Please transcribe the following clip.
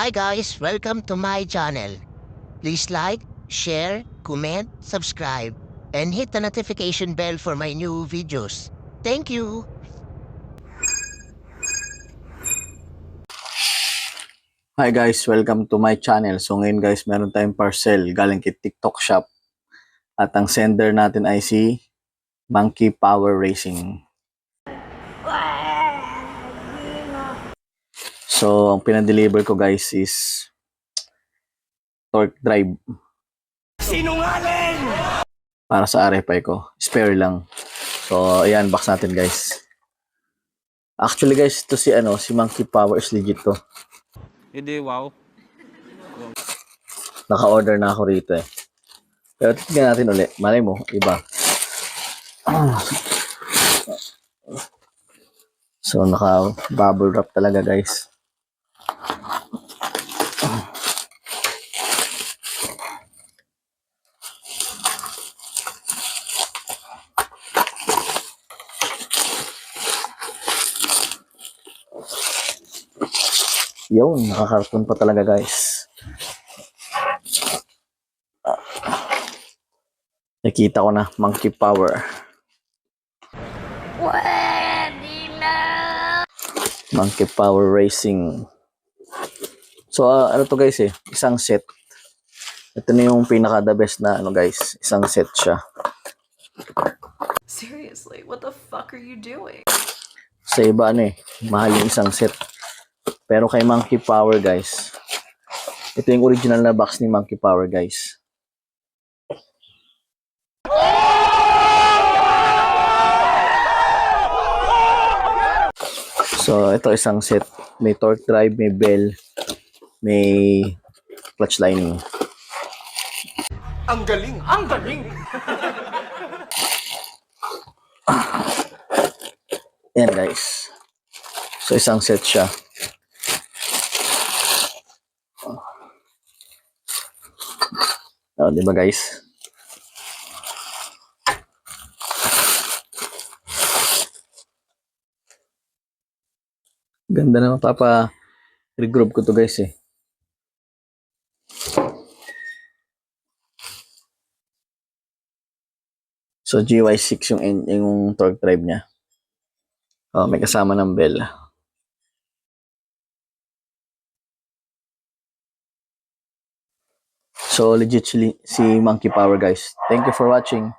Hi guys, welcome to my channel. Please like, share, comment, subscribe, and hit the notification bell for my new videos. Thank you! Hi guys, welcome to my channel. So ngayon guys, meron tayong parcel galing kay TikTok Shop. At ang sender natin ay si Monkey Power Racing. So ang pinadeliver ko guys is torque drive. Sinungaling! Para sa RFI ko. Spare lang. So ayan, box natin guys. Actually guys, ito si Monkey Power is legit to. Hindi, wow. Naka-order na ako rito eh. Pero tignan natin ulit. Malay mo, iba. So naka-bubble wrap talaga guys. Yun, nakakarton pa talaga guys. Nakita ko na, Monkey Power. Monkey Power Racing. So, ano to guys isang set. Ito na yung pinaka the best na guys, isang set siya. Seriously, what the fuck are you doing? Sa iba mahal yung isang set. Pero kay Monkey Power guys, ito yung original na box ni Monkey Power guys. So, ito isang set. May torque drive, may bell, may clutch lining. Ang galing! Ang galing! Yan guys. So, isang set siya. Oh, di ba guys? Ganda na, regroup ko to guys So GY6 yung torque drive niya. Oh, may kasama ng bell. So legit si Monkey Power guys. Thank you for watching.